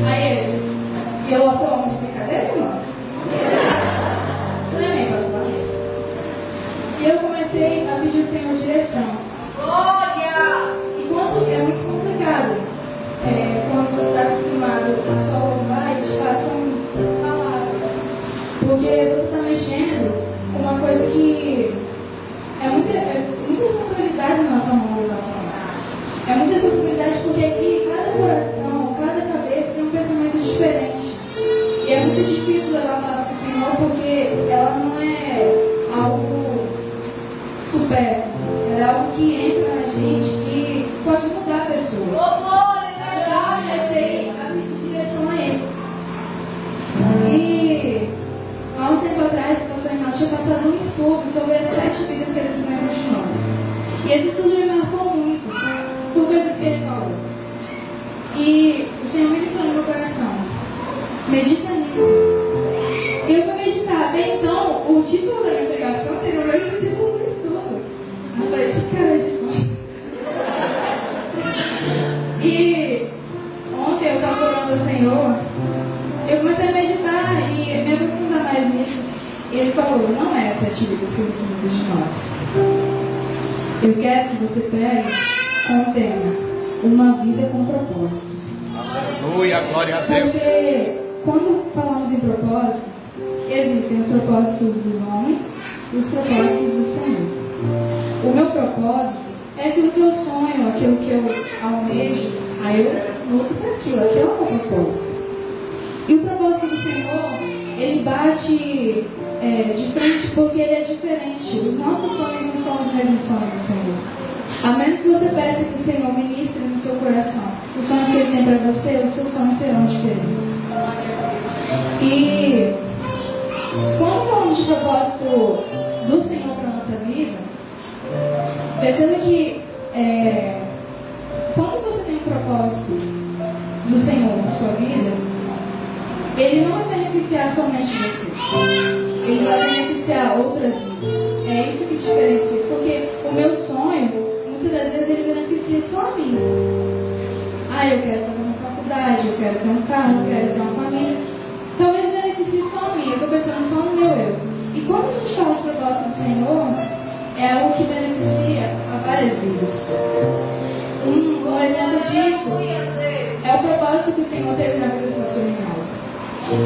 Aí ele, e eu sou homem de brincadeira, irmão? Também, pastor. E eu comecei a pedir ao Senhor direção. Glória! E quando é muito complicado, quando você está acostumado a só louvar e te passam palavra, porque você está mexendo com uma coisa que é muita responsabilidade na nossa mão. É muita responsabilidade porque aqui cada coração, cada cabeça tem um pensamento diferente. E é muito difícil levar a palavra para o Senhor porque ela não é algo supérfluo. Ela é algo que entra na gente e pode mudar pessoas. Então eu comecei a pedir direção a Ele. E há um tempo atrás, o pastor Reinaldo tinha passado um estudo sobre as 7 vidas que eles lembram de nós. E esse estudo me marcou muito por coisas que ele falou. E o Senhor me disse no meu coração: medita nisso. E eu vou meditar. Até então, o título da minha pregação seria o mesmo título do estudo. Eu falei, que cara de bom. E ontem eu estava orando ao Senhor, eu comecei a meditar e me aprofundar mais nisso. E ele falou: não é 7 vidas que você lembra de nós. Eu quero que você pregue com o tema uma vida com propósitos. Aleluia, glória a Deus. Porque quando falamos em propósito, existem os propósitos dos homens e os propósitos do Senhor. O meu propósito é aquilo que eu sonho, aquilo que eu almejo, aí eu luto para aquilo, aquilo é o meu propósito. E o propósito do Senhor, ele bate de frente porque ele é diferente. Os nossos sonhos não são os mesmos sonhos do Senhor. A menos que você peça que o Senhor ministre no seu coração os sonhos que Ele tem para você, os seus sonhos serão diferentes. E quando falamos de propósito do Senhor para a nossa vida, perceba que quando você tem um propósito do Senhor na sua vida, Ele não vai beneficiar somente você. Ele vai beneficiar outras vidas. É isso que diferencia. Porque o meu sonho, muitas das vezes, ele beneficia só a mim. Eu quero fazer uma faculdade, eu quero ter um carro, eu quero ter uma família. Talvez beneficie só a mim. Eu estou pensando só no meu eu. E quando a gente fala de propósito do Senhor, é algo que beneficia a várias vidas. Um exemplo disso é o propósito que o Senhor teve na vida do pastor Reinaldo.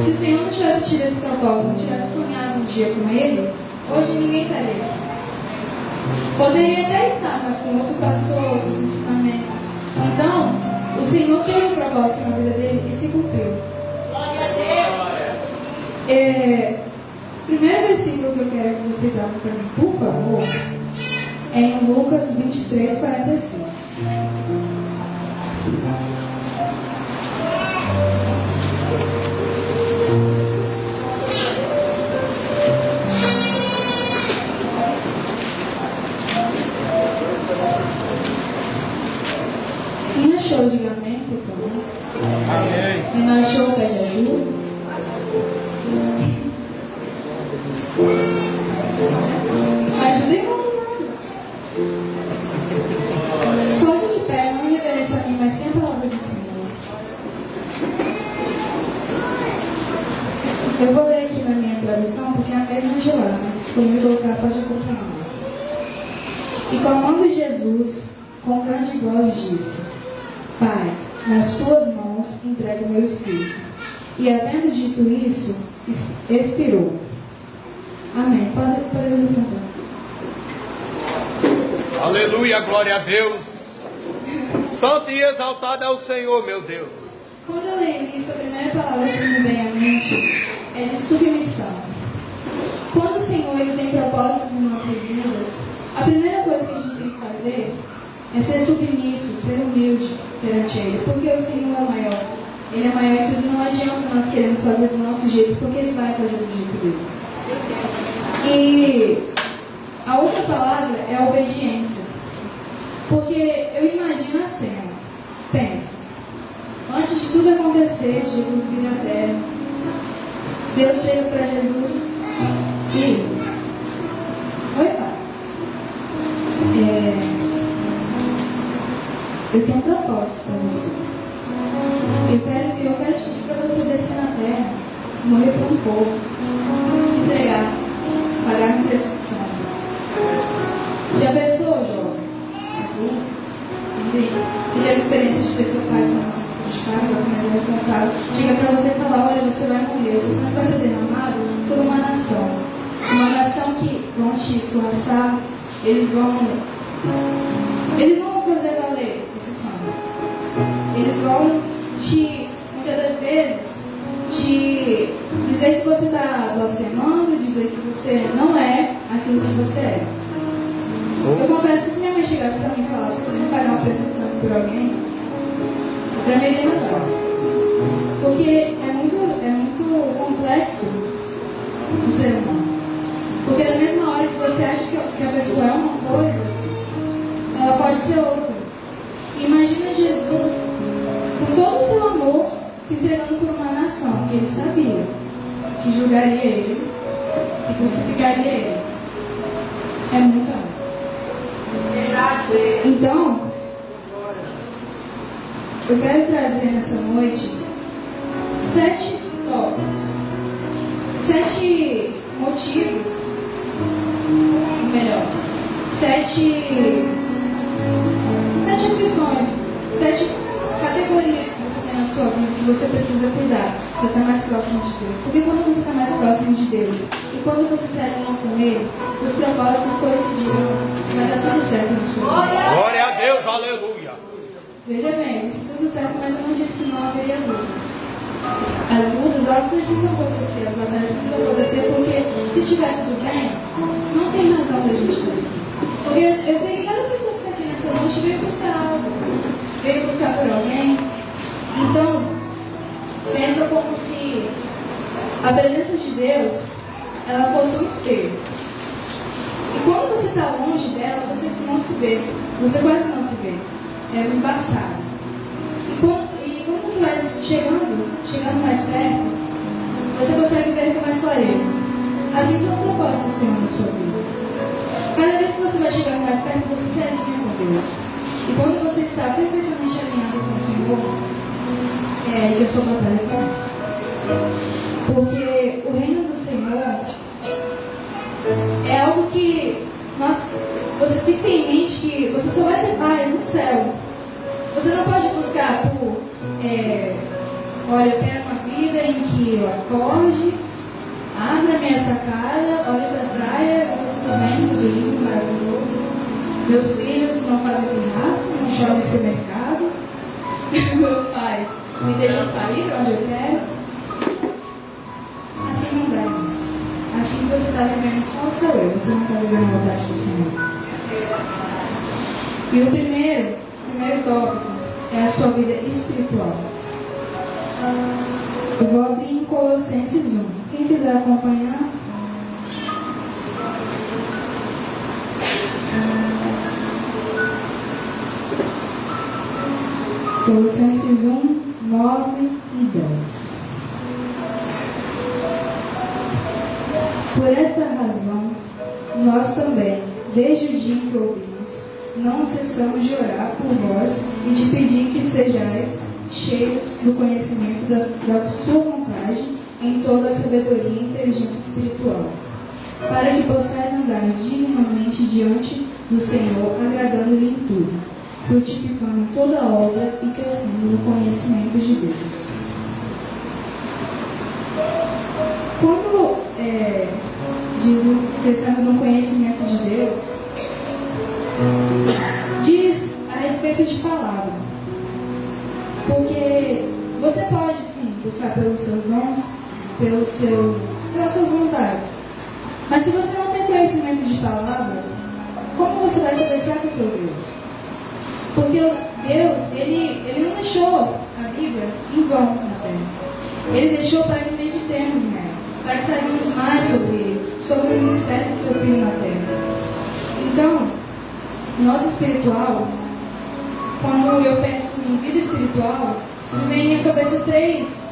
Se o Senhor não tivesse tido esse propósito, não tivesse sonhado um dia com Ele, hoje ninguém estaria aqui. Poderia até estar, mas com outro pastor, outros ensinamentos. Então, o Senhor teve um propósito na vida dele e se cumpriu. Glória a Deus! Primeiro versículo que eu quero que vocês abram para mim, por favor, é em Lucas 23, 45. Quem achou, diga amém, por favor. Amém. Quem não achou, pede ajuda. Ajudem com Pode de pé, não reverência a mim, mas sempre a palavra do Senhor. Eu vou ler aqui na minha tradução, porque é a mesma de lá, mas se for me colocar, pode acompanhar. E clamando Jesus, com grande voz disse: Pai, nas tuas mãos entrego o meu espírito. E havendo dito isso, expirou. Amém. Podemos sentar. Aleluia, glória a Deus. Santo e exaltado é o Senhor, meu Deus. Quando eu leio isso, a primeira palavra que me vem à mente é de submissão. Quando o Senhor ele tem propósitos em nossas vidas, a primeira coisa que a gente tem que fazer é ser submisso, ser humilde perante Ele, porque o Senhor é maior. Ele é maior em tudo, não adianta nós queremos fazer do nosso jeito, porque Ele vai fazer do jeito dele. E a outra palavra é a obediência. Porque eu imagino a cena. Pensa. Antes de tudo acontecer, Jesus vira a terra. Deus chega para Jesus e... Oi, pai. Eu tenho um propósito para você. Eu quero te povo, se entregar, pagar no preço de sangue. Já pensou, jovem? E teve experiência de ter seu pai, sua mãe de casa, alguém mais responsável, chega para você e fala: olha, você vai morrer, seu sangue vai ser derramado por uma nação. Uma nação que vão te escorraçar, eles vão fazer valer esse sangue. Eles vão muitas das vezes, te dizer que você está blasfemando, dizer que você não é aquilo que você é. Eu confesso que se minha mãe chegasse para mim e falasse que eu ia pagar um preço de sangue por alguém, eu tremeria na face. Porque é muito complexo o ser humano. Porque na mesma hora que você acha que a pessoa é uma coisa, ela pode ser outra. Imagina Jesus, com todo o seu amor, se entregando por uma nação que ele sabia que julgaria ele, que crucificaria ele. É muito amor. Então, eu quero trazer nessa noite 7 tópicos, 7 motivos, ou melhor, 7 opções, 7 categorias que você tem na sua vida que você precisa cuidar para estar mais próximo de Deus. Porque quando você está mais próximo de Deus e quando você se alinha com Ele, os propósitos coincidirão e vai dar tudo certo no seu vida. Glória a Deus, aleluia. Veja bem, disse tudo certo, mas eu não disse que não haveria lutas. As lutas, elas precisam acontecer, as batalhas precisam acontecer, porque se estiver tudo bem, não tem razão da gente estar aqui. Porque eu sei que cada pessoa que está aqui nessa noite veio buscar algo, veio buscar por alguém. Então, pensa como se a presença de Deus, ela fosse um espelho. E quando você está longe dela, você não se vê, você quase não se vê. É embaçado. E quando você vai chegando mais perto, você consegue ver com mais clareza. Assim são os propósitos do Senhor na sua vida. Cada vez que você vai chegando mais perto, você se alinha com Deus. E quando você está perfeitamente alinhado com o Senhor, é aí que a sua batalha começa. Porque o reino do Senhor é algo que você tem que ter em mente que você só vai ter paz no céu. Você não pode buscar por olha, eu quero uma vida em que eu acorde, abra minha sacada, olhe para a praia, tudo bem, tudo lindo, maravilhoso. Meus filhos não fazem pirraça, não choram no supermercado. Meus pais me deixam sair onde eu quero. Assim não dá, irmãos. Assim você está vivendo só o seu eu, você não está vivendo a vontade do Senhor. E o primeiro tópico é a sua vida espiritual. Eu vou abrir em Colossenses 1. Quem quiser acompanhar. Colossenses 1, 9 e 10. Por esta razão, nós também, desde o dia em que ouvimos, não cessamos de orar por vós e de pedir que sejais cheios do conhecimento da sua vontade em toda a sabedoria e inteligência espiritual, para que possais andar dignamente diante do Senhor, agradando-lhe em tudo, frutificando em toda a obra e crescendo no conhecimento de Deus. Quando diz crescendo no conhecimento de Deus, diz a respeito de palavra. Porque você pode sim buscar pelos seus dons, pelas suas vontades. Mas se você não tem conhecimento de palavra, como você vai conversar com o seu Deus? Porque Deus, ele não deixou a Bíblia em vão na terra. Ele deixou para que meditemos nela, para que saibamos mais sobre ele, sobre o ministério do seu Filho na terra. Então, nosso espiritual, quando eu penso em vida espiritual, me vem à cabeça 3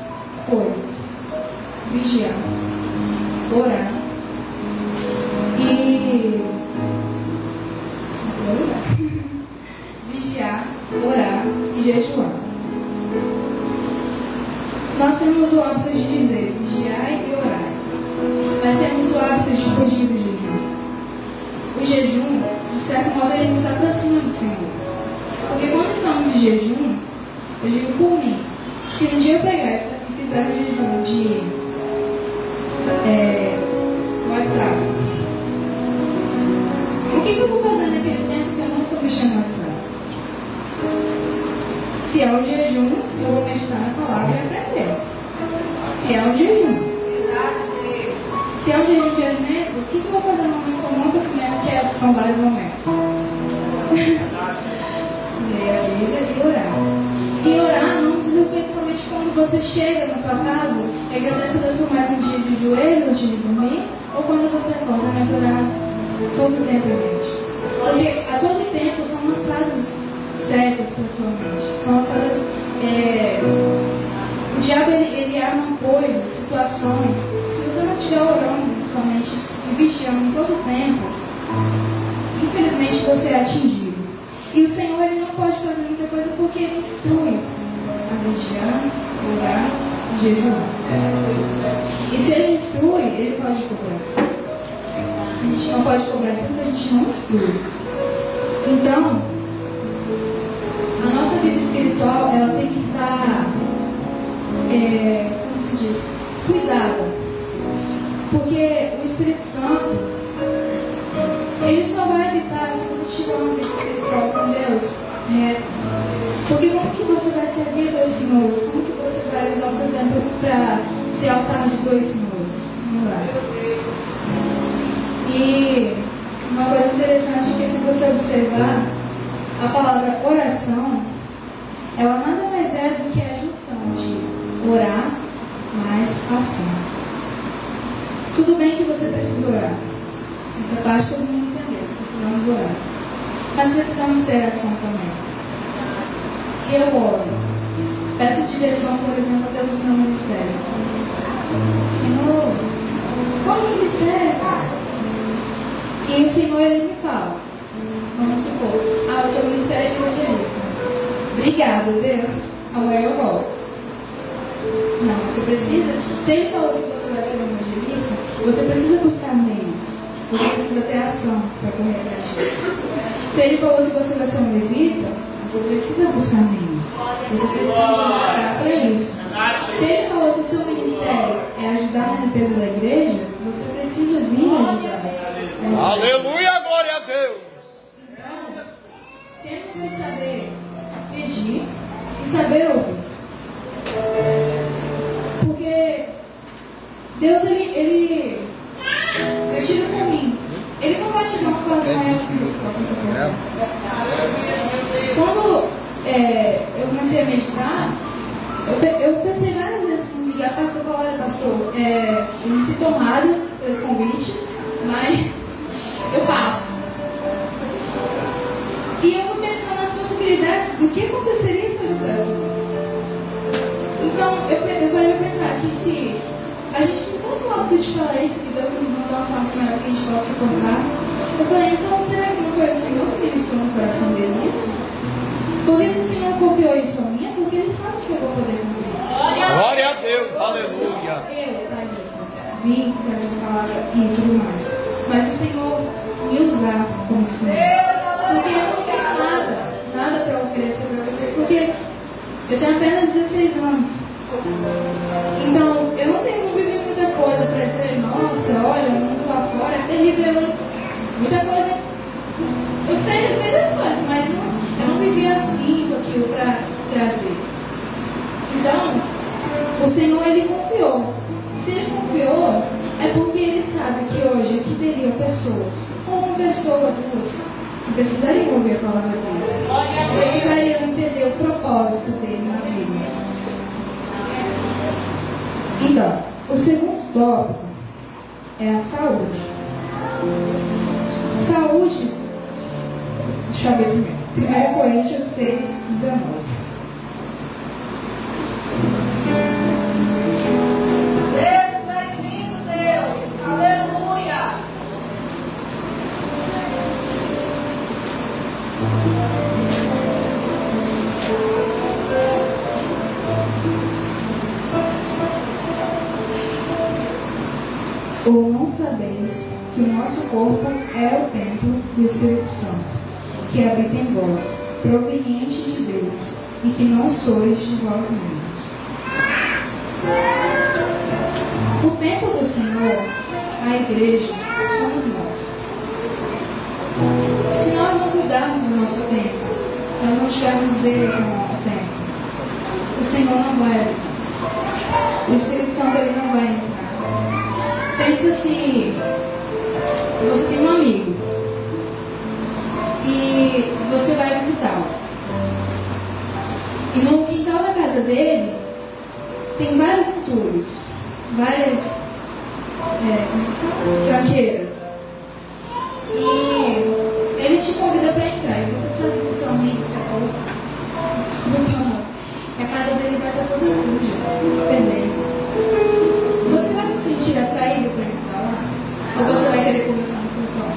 coisas: vigiar, orar e vigiar, orar e jejuar. Nós temos o hábito de dizer vigiar e orar. mas temos o hábito de fugir do jejum. O jejum, de certo modo, ele nos aproxima do Senhor. Porque quando estamos em jejum, eu digo por mim, se um dia eu pegar e fizer um jejum de WhatsApp, o que eu vou fazer naquele tempo que eu não estou mexendo no WhatsApp? Se é um jejum, eu vou meditar na palavra e aprender. Se é um jejum. Se é um jejum de alimento, o que eu vou fazer no momento que eu não estou comendo, que são vários momentos? Ler a Bíblia e orar. E orar não diz respeito somente quando você chega na sua casa e agradece a Deus por mais um dia de joelho, antes de dormir, ou quando você acorda, mas orar todo o tempo, gente. Porque a todo tempo são lançadas certas para sua mente. São lançadas. O diabo ele arma coisas, situações. Se você não estiver orando, principalmente, e vigiando todo o tempo, infelizmente você é atingido. E o Senhor ele não pode fazer muita coisa porque ele instrui a vigiar, orar, jejuar. E se ele instrui, ele pode cobrar. A gente não pode cobrar aquilo que a gente não instrui. Então, a nossa vida espiritual ela tem que estar, como se diz, cuidada. Porque o Espírito Santo, ele só vai habitar se você tiver uma vida espiritual com Deus. Porque como que você vai servir dois senhores? Como que você vai usar o seu tempo para ser altar de dois senhores? Não vai. E uma coisa interessante é que se você observar, a palavra oração, ela nada mais é do que a junção de orar mais ação. Tudo bem que você precisa orar. Essa parte todo mundo entendeu. Precisamos orar. Mas precisamos ter ação também. Se eu oro, peço direção, por exemplo, a Deus no meu ministério. Senhor, qual é o ministério? E o Senhor, ele me fala. Vamos supor, o seu ministério é de evangelista. Obrigada, Deus. Amanhã eu volto. Não, você precisa. Se ele falou que você vai ser um evangelista, você precisa buscar meios. Você precisa ter ação para correr atrás disso. Se ele falou que você vai ser um levita, você precisa buscar meios. Você precisa buscar para isso. Se ele falou que o seu ministério é ajudar na limpeza da igreja, você precisa vir ajudar. Aleluia, glória a Deus. Então, temos que saber pedir e saber ouvir. Porque Deus, ele eu tiro por mim. Ele não vai tirar uma coisa maior que isso. Quando eu comecei a meditar, eu pensei várias vezes em ligar para o pastor e falar: olha, pastor, eu me sinto honrada por esse convite, mas eu passo. E eu vou pensando nas possibilidades do que aconteceria se eu fizesse isso. Então, eu parei para pensar que se a gente tem tanto hábito de falar isso, que Deus não mandou uma parte melhor que a gente possa suportar, eu falei: então será que não foi o Senhor que ministrou no coração dele isso? Porque se o Senhor confiou isso a mim, é porque Ele sabe que eu vou poder cumprir. Glória a Deus, aleluia. Vim trazer a palavra e tudo mais. Mas o Senhor me usar como instrumento. Porque eu não tenho nada para oferecer para vocês. Porque eu tenho apenas 16 anos. Então, eu não tenho vivido muita coisa para dizer: nossa, olha, o mundo lá fora é terrível. Muita coisa. Eu sei das coisas, mas eu não vivia limpo aquilo para trazer. Então, o Senhor, Ele confiou. Se Ele confiou, é porque Ele sabe que hoje aqui teriam pessoas, uma pessoa, duas, que precisariam ouvir a palavra dele. Precisariam entender o propósito dele na vida. Então, o segundo tópico é a saúde. Saúde, deixa eu ver primeiro. 1 Coríntios 6, 19. Aleluia! Ou não sabeis que o nosso corpo é o templo do Espírito Santo, que habita em vós, proveniente de Deus, e que não sois de vós mesmos? O templo do Senhor, a igreja, somos nós. Se nós não cuidarmos do nosso templo, nós não tivermos zelo com o nosso templo, o Senhor não vai entrar. O Espírito Santo ele não vai entrar. Pensa assim, você tem um amigo e você vai visitá-lo. E no quintal da casa dele tem vários entulhos, várias tranqueiras. E ele te convida para entrar. E você sabe que o seu amigo a casa dele vai estar toda suja, perdendo. Você vai se sentir atraído para entrar lá? Ou você vai querer conversar no portão?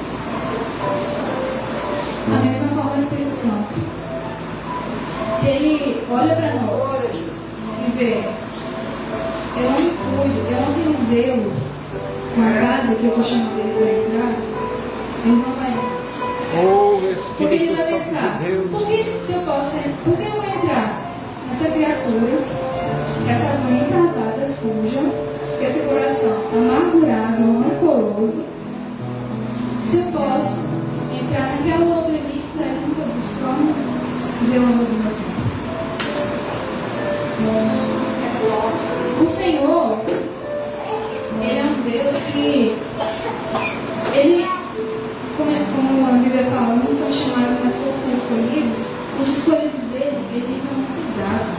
A mesma forma o Espírito Santo. Se ele olha para nós e vê, eu não me cuido, eu não tenho zelo com a casa que eu estou chamando ele para entrar, ele não vai entrar. Oh, Porque ele Espírito vai Santo pensar, de Deus. por que eu vou entrar nessa criatura, com essas unhas encardadas, sujas, com esse coração amargurado, rancoroso, se eu posso entrar naquela outra ali que ela não está buscando zelando do meu tempo? O Senhor, Ele é um Deus que Ele, como a Bíblia fala, não são chamados, mas todos são escolhidos. Os escolhidos dele, ele tem um cuidado.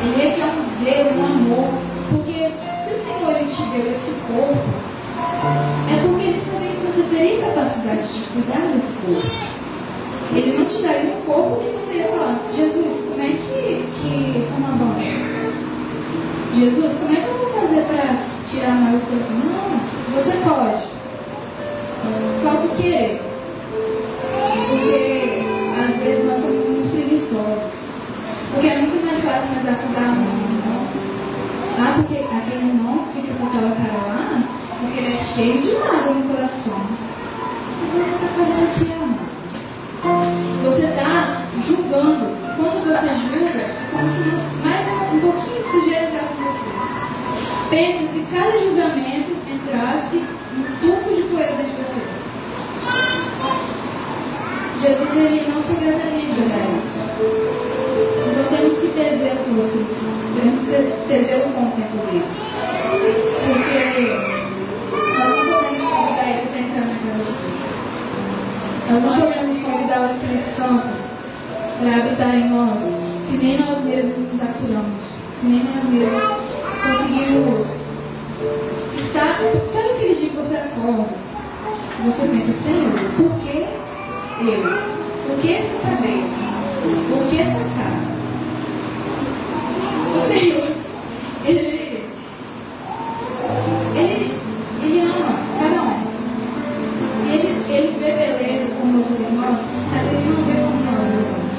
Ele quer um zelo, um amor. Porque se o Senhor ele te deu esse corpo, é porque ele sabia que você teria capacidade de cuidar desse corpo. Ele não te daria um corpo que você ia falar, Jesus, como é que toma banho? Jesus, como é que eu vou fazer para tirar a maior coisa? Não, você pode. Falta o querer. Porque às vezes nós somos muito preguiçosos. Porque é muito mais fácil nós acusarmos um irmão. Ah, porque aquele irmão fica com aquela cara lá, porque ele é cheio de mágoa no coração. O que você está fazendo aqui, amado? Você está julgando. Quando você julga, como se mais um pouquinho de sujeira entrasse em você. Pense se cada julgamento entrasse no tubo de poeira de você. Jesus ele não se agradaria de olhar isso. Então temos que ter zelo com o Espírito Santo. Temos que ter zelo com o tempo dele. Porque nós não podemos convidar ele para entrar na casa sua. Nós não podemos convidar o Espírito Santo para habitar em nós, se nem nós mesmos nos aturamos, se nem nós mesmos conseguimos estar. Sabe aquele dia que você acorda? Você pensa, Senhor, por que eu? Por que esse cabelo? Por que essa cara? O Senhor, Ele ama cada um. Ele vê beleza como nós olhamos, mas Ele não vê como nós olhamos.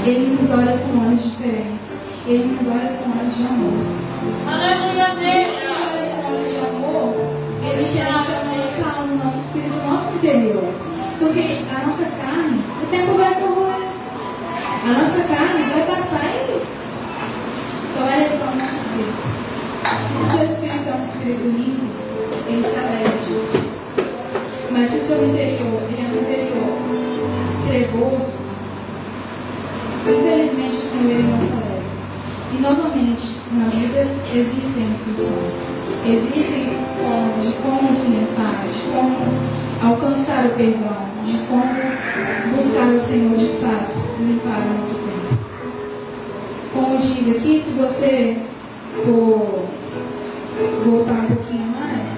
Ele nos olha com olhos diferentes. Ele nos olha com olhos de amor. Aleluia, Se Ele nos olha com olhos de amor, Ele enxerga a nossa alma, o nosso espírito, o nosso interior. Porque a nossa carne, o tempo vai corroer. A nossa carne vai passar e só vai restar o nosso espírito. E se o seu espírito é um espírito limpo, ele se alegra disso. Mas se o seu interior ele é um interior trevoso, infelizmente o Senhor ele não se alegra. E novamente, na vida existem instruções. Existem formas de como se limpar, de como alcançar o perdão, de como buscar o Senhor de fato, limpar o nosso tempo. Como diz aqui, se você for voltar um pouquinho mais,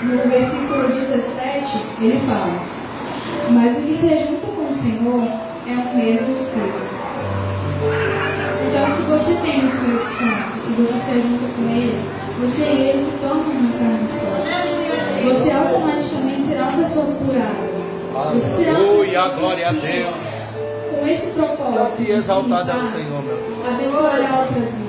no versículo 17, ele fala: mas o que se junta com o Senhor é o mesmo Espírito. Então, se você tem o Espírito Santo e você se junta com ele, você e ele se tornam uma carne só. Você automaticamente será uma pessoa curada. Você será uma pessoa glória a Deus. com esse propósito Santo e exaltado é o de Senhor, meu Deus. abençoar outras vidas.